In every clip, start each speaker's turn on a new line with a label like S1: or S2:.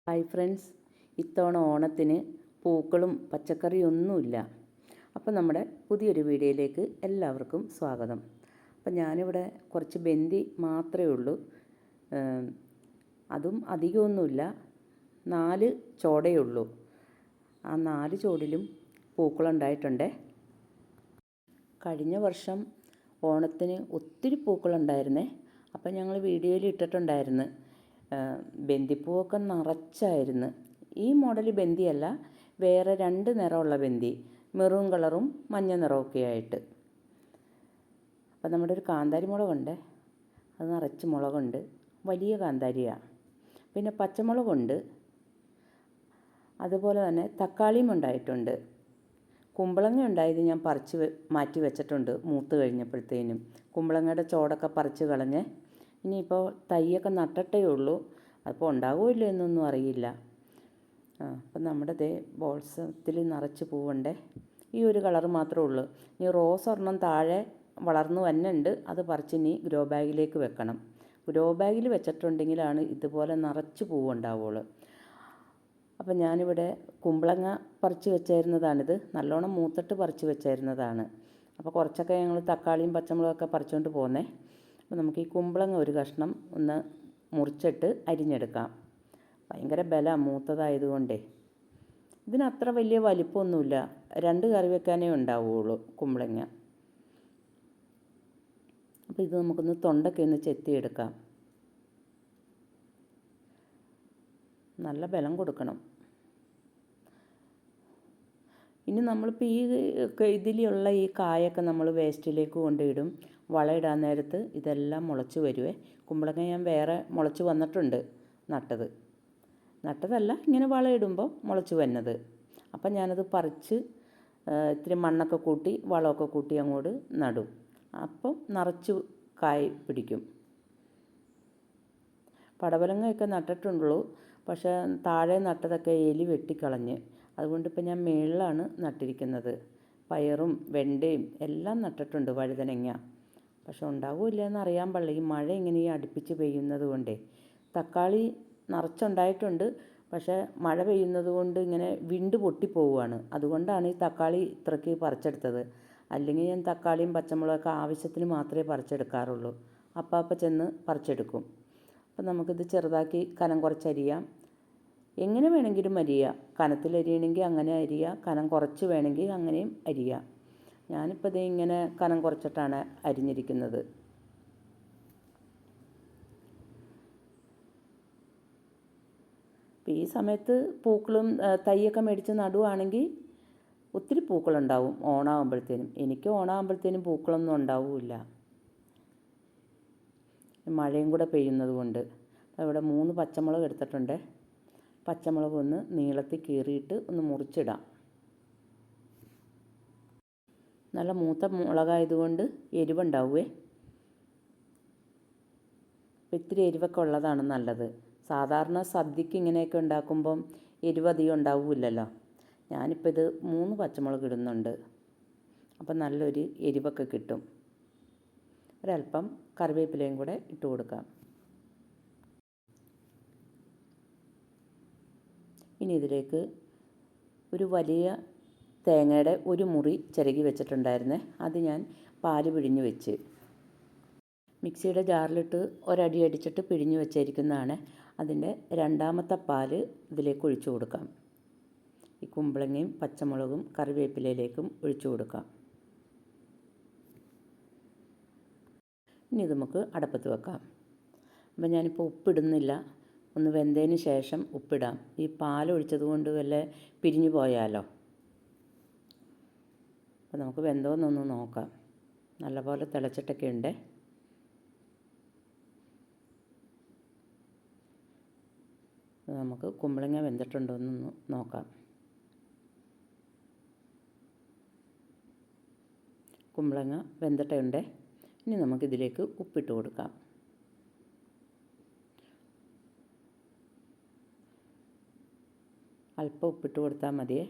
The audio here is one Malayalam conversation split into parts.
S1: ഹായ് ഫ്രണ്ട്സ്, ഇത്തവണ ഓണത്തിന് പൂക്കളും പച്ചക്കറിയൊന്നുമില്ല. അപ്പോൾ നമ്മുടെ പുതിയൊരു വീഡിയോയിലേക്ക് എല്ലാവർക്കും സ്വാഗതം. അപ്പോൾ ഞാനിവിടെ കുറച്ച് ബന്ദി മാത്രമേ ഉള്ളൂ. അതും അധികമൊന്നുമില്ല, 4 ചോടയേ ഉള്ളൂ. ആ 4 ചോടിലും പൂക്കളുണ്ടായിട്ടുണ്ട്. കഴിഞ്ഞ വർഷം ഓണത്തിന് ഒത്തിരി പൂക്കളുണ്ടായിരുന്നേ. അപ്പോൾ ഞങ്ങൾ വീഡിയോയിൽ ഇട്ടിട്ടുണ്ടായിരുന്നു. ബന്ദിപ്പൂവൊക്കെ നിറച്ചായിരുന്നു. ഈ മോഡൽ ബന്ദിയല്ല, വേറെ 2 നിറമുള്ള ബന്ദി, മെറൂൺ കളറും മഞ്ഞ നിറമൊക്കെ ആയിട്ട്. അപ്പം നമ്മുടെ ഒരു കാന്താരി മുളകുണ്ട്, അത് നിറച്ച് മുളകുണ്ട്, വലിയ കാന്താരിയാണ്. പിന്നെ പച്ചമുളകുണ്ട്, അതുപോലെ തന്നെ തക്കാളിയും ഉണ്ടായിട്ടുണ്ട്. കുമ്പളങ്ങ ഉണ്ടായത് ഞാൻ പറിച്ച് മാറ്റി വെച്ചിട്ടുണ്ട്. മൂത്ത് കഴിഞ്ഞപ്പോഴത്തേനും കുമ്പളങ്ങയുടെ ചോടൊക്കെ പറിച്ച് കളഞ്ഞ്. ഇനിയിപ്പോൾ തൈയൊക്കെ നട്ടിട്ടേ ഉള്ളൂ. അപ്പോൾ ഉണ്ടാകുമല്ലോ എന്നൊന്നും അറിയില്ല. അപ്പം നമ്മുടെ ബോൾസത്തിൽ നിറച്ച് പൂവുണ്ടേ. ഈ ഒരു കളറ് മാത്രമേ ഉള്ളൂ. ഈ റോസ് ഒരെണ്ണം താഴെ വളർന്നു വന്നുണ്ട്, അത് പറിച്ച് ഇനി ഗ്രോ ബാഗിലേക്ക് വെക്കണം. ഗ്രോ ബാഗിൽ വെച്ചിട്ടുണ്ടെങ്കിലാണ് ഇതുപോലെ നിറച്ച് പൂവുണ്ടാവുള്ളൂ. അപ്പം ഞാനിവിടെ കുമ്പളങ്ങ പറിച്ച് വെച്ചായിരുന്നതാണിത്. നല്ലോണം മൂത്തിട്ട് പറിച്ച് വെച്ചായിരുന്നതാണ്. അപ്പോൾ കുറച്ചൊക്കെ ഞങ്ങൾ തക്കാളിയും പച്ചമുളകൊക്കെ പറിച്ചുകൊണ്ട് പോന്നേ. അപ്പോൾ നമുക്ക് ഈ കുമ്പളങ്ങ ഒരു കഷ്ണം ഒന്ന് മുറിച്ചിട്ട് അരിഞ്ഞെടുക്കാം. ഭയങ്കര ബലമാണ് മൂത്തതായതുകൊണ്ടേ. ഇതിനത്ര വലിയ വലിപ്പമൊന്നുമില്ല, 2 കറി വെക്കാനേ ഉണ്ടാവുകയുള്ളൂ കുമ്പളങ്ങ. അപ്പോൾ ഇത് നമുക്കൊന്ന് തൊണ്ടൊക്കെ ഒന്ന് ചെത്തിയെടുക്കാം. നല്ല ബലം കൊടുക്കണം. ഇനി നമ്മളിപ്പോൾ ഇതിലുള്ള ഈ കായൊക്കെ നമ്മൾ വേസ്റ്റിലേക്ക് കൊണ്ടിടും. വളമിടാൻ നേരത്ത് ഇതെല്ലാം മുളച്ച് വരുവേ. കുമ്പളങ്ങ ഞാൻ വേറെ മുളച്ച് വന്നിട്ടുണ്ട്, നട്ടതല്ല, ഇങ്ങനെ വളമിടുമ്പോൾ മുളച്ച് വന്നത്. അപ്പം ഞാനത് പറിച്ച് ഇത്തിരി മണ്ണൊക്കെ കൂട്ടി വളമൊക്കെ കൂട്ടി അങ്ങോട്ട് നടും. അപ്പം നിറച്ച് കായ് പിടിക്കും. പടവലങ്ങയൊക്കെ നട്ടിട്ടുള്ളൂ, പക്ഷേ താഴെ നട്ടതൊക്കെ എലി വെട്ടിക്കളഞ്ഞ്. അതുകൊണ്ടിപ്പോൾ ഞാൻ മേളിലാണ് നട്ടിരിക്കുന്നത്. പയറും വെണ്ടയും എല്ലാം നട്ടിട്ടുണ്ട്, വഴുതനങ്ങ. പക്ഷെ ഉണ്ടാകില്ല എന്നറിയാൻ പാടില്ല, ഈ മഴ ഇങ്ങനെ അടുപ്പിച്ച് പെയ്യുന്നത് കൊണ്ടേ. തക്കാളി നിറച്ചുണ്ടായിട്ടുണ്ട്, പക്ഷേ മഴ പെയ്യുന്നത് കൊണ്ട് ഇങ്ങനെ വിണ്ട് പൊട്ടിപ്പോവുകയാണ്. അതുകൊണ്ടാണ് ഈ തക്കാളി ഇത്രയ്ക്ക് പറിച്ചെടുത്തത്. അല്ലെങ്കിൽ ഞാൻ തക്കാളിയും പച്ചമുളകൊക്കെ ആവശ്യത്തിന് മാത്രമേ പറിച്ചെടുക്കാറുള്ളൂ. അപ്പം ചെന്ന് പറിച്ചെടുക്കും. അപ്പം നമുക്കിത് ചെറുതാക്കി കനം കുറച്ചരിയാം. എങ്ങനെ വേണമെങ്കിലും അരിയാം. കനത്തിലരിയണമെങ്കിൽ അങ്ങനെ അരിയാം, കനം കുറച്ച് വേണമെങ്കിൽ അങ്ങനെയും അരിയാം. ഞാനിപ്പോൾ ഇത് ഇങ്ങനെ കനം കുറച്ചിട്ടാണ് അരിഞ്ഞിരിക്കുന്നത്. അപ്പോൾ ഈ സമയത്ത് പൂക്കളും തൈയൊക്കെ മേടിച്ച് നടുവാണെങ്കിൽ ഒത്തിരി പൂക്കളുണ്ടാവും ഓണാകുമ്പോഴത്തേനും. എനിക്ക് ഓണാകുമ്പോഴത്തേനും പൂക്കളൊന്നും ഉണ്ടാവില്ല, മഴയും കൂടെ പെയ്യുന്നത് കൊണ്ട്. ഇവിടെ 3 പച്ചമുളക് എടുത്തിട്ടുണ്ട്. പച്ചമുളക് ഒന്ന് നീളത്തിൽ കീറിയിട്ട് ഒന്ന് മുറിച്ചിടാം. നല്ല മൂത്ത മുളകായതുകൊണ്ട് എരിവുണ്ടാവുമേ. ഇത്തിരി എരിവൊക്കെ ഉള്ളതാണ് നല്ലത്. സാധാരണ സദ്യക്ക് ഇങ്ങനെയൊക്കെ ഉണ്ടാക്കുമ്പം എരിവ് അധികം ഉണ്ടാവില്ലല്ലോ. ഞാനിപ്പോൾ ഇത് 3 പച്ചമുളക് ഇടുന്നുണ്ട്. അപ്പം നല്ലൊരു എരിവൊക്കെ കിട്ടും. ഒരല്പം കറിവേപ്പിലയും കൂടെ ഇട്ട് കൊടുക്കാം. ഇനി ഇതിലേക്ക് ഒരു വലിയ തേങ്ങയുടെ 1 മുറി ചിരകി വെച്ചിട്ടുണ്ടായിരുന്നേ, അത് ഞാൻ പാല് പിഴിഞ്ഞ് വെച്ച് മിക്സിയുടെ ജാറിലിട്ട് ഒരടി അടിച്ചിട്ട് പിഴിഞ്ഞ് വെച്ചിരിക്കുന്നതാണ്. അതിൻ്റെ 2ാമത്തെ പാല് ഇതിലേക്ക് ഒഴിച്ചു കൊടുക്കാം. ഈ കുമ്പളങ്ങയും പച്ചമുളകും കറിവേപ്പിലയിലേക്കും ഒഴിച്ചു കൊടുക്കാം. ഇനി ഇത് നമുക്ക് അടപ്പത്ത് വെക്കാം. അപ്പം ഞാനിപ്പോൾ ഉപ്പിടുന്നില്ല, ഒന്ന് വെന്തതിന് ശേഷം ഉപ്പിടാം. ഈ പാലൊഴിച്ചത് കൊണ്ട് വല്ല പിരിഞ്ഞു പോയാലോ. അപ്പോൾ നമുക്ക് വെന്തോന്നൊന്ന് നോക്കാം. നല്ലപോലെ തിളച്ചിട്ടൊക്കെ ഉണ്ട്. നമുക്ക് കുമ്പളങ്ങ വെന്തിട്ടുണ്ടോയെന്നൊന്ന് നോക്കാം. കുമ്പളങ്ങ വെന്തിട്ടുണ്ട്. ഇനി നമുക്കിതിലേക്ക് ഉപ്പിട്ട് കൊടുക്കാം. അല്പം ഉപ്പിട്ട് കൊടുത്താൽ മതിയേ.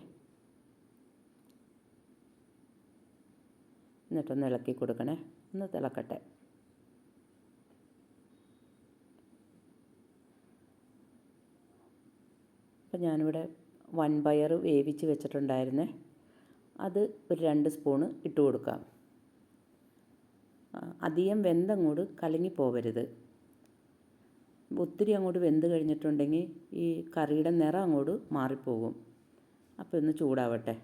S1: എന്നിട്ടൊന്ന് ഇളക്കി കൊടുക്കണേ, ഒന്ന് തിളക്കട്ടെ. അപ്പോൾ ഞാനിവിടെ വൻപയർ വേവിച്ച് വെച്ചിട്ടുണ്ടായിരുന്നേ, അത് ഒരു 2 സ്പൂണ് ഇട്ട് കൊടുക്കാം. അധികം വെന്തങ്ങോട്ട് കലങ്ങിപ്പോവരുത്. ഒത്തിരി അങ്ങോട്ട് വെന്ത് കഴിഞ്ഞിട്ടുണ്ടെങ്കിൽ ഈ കറിയുടെ നിറം അങ്ങോട്ട് മാറിപ്പോകും. അപ്പോൾ ഒന്ന് ചൂടാവട്ടെ.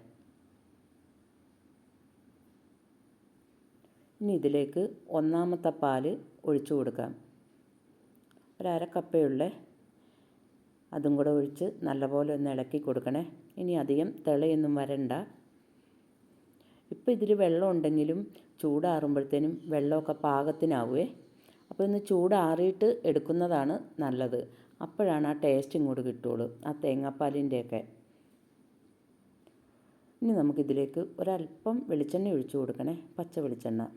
S1: ഇനി ഇതിലേക്ക് 1ാമത്തെ പാല് ഒഴിച്ചു കൊടുക്കാം. ഒരു 1/2 കപ്പേ ഉള്ളേ. അതും കൂടെ ഒഴിച്ച് നല്ലപോലെ ഒന്ന് ഇളക്കി കൊടുക്കണേ. ഇനി അധികം തിളയൊന്നും വരണ്ട. ഇപ്പോൾ ഇതിൽ വെള്ളം ഉണ്ടെങ്കിലും ചൂടാറുമ്പോഴത്തേനും വെള്ളമൊക്കെ പാകത്തിനാവുമേ. അപ്പോൾ ഒന്ന് ചൂടാറിയിട്ട് എടുക്കുന്നതാണ് നല്ലത്. അപ്പോഴാണ് ആ ടേസ്റ്റ് ഇങ്ങോട്ട് കിട്ടുള്ളൂ, ആ തേങ്ങാപ്പാലിൻ്റെയൊക്കെ. ഇനി നമുക്കിതിലേക്ക് ഒരല്പം വെളിച്ചെണ്ണ ഒഴിച്ചു കൊടുക്കണേ, പച്ച വെളിച്ചെണ്ണ.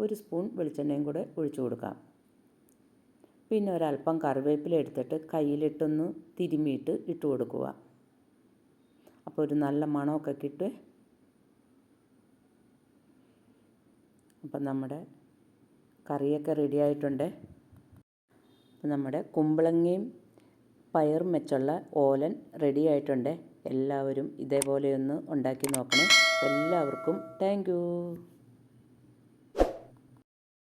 S1: 1 സ്പൂൺ വെളിച്ചെണ്ണയും കൂടെ ഒഴിച്ചു കൊടുക്കാം. പിന്നെ ഒരല്പം കറിവേപ്പില എടുത്തിട്ട് കയ്യിലിട്ടൊന്ന് തിരുമ്മിയിട്ട് ഇട്ട് കൊടുക്കുക. അപ്പോൾ ഒരു നല്ല മണമൊക്കെ കിട്ടുമേ. അപ്പം നമ്മുടെ കറിയൊക്കെ റെഡി ആയിട്ടുണ്ട്. അപ്പം നമ്മുടെ കുമ്പളങ്ങയും പയറും വെച്ചുള്ള ഓലൻ റെഡി ആയിട്ടുണ്ട്. എല്ലാവരും ഇതേപോലെ ഒന്ന് ഉണ്ടാക്കി നോക്കണേ. എല്ലാവർക്കും താങ്ക് യു.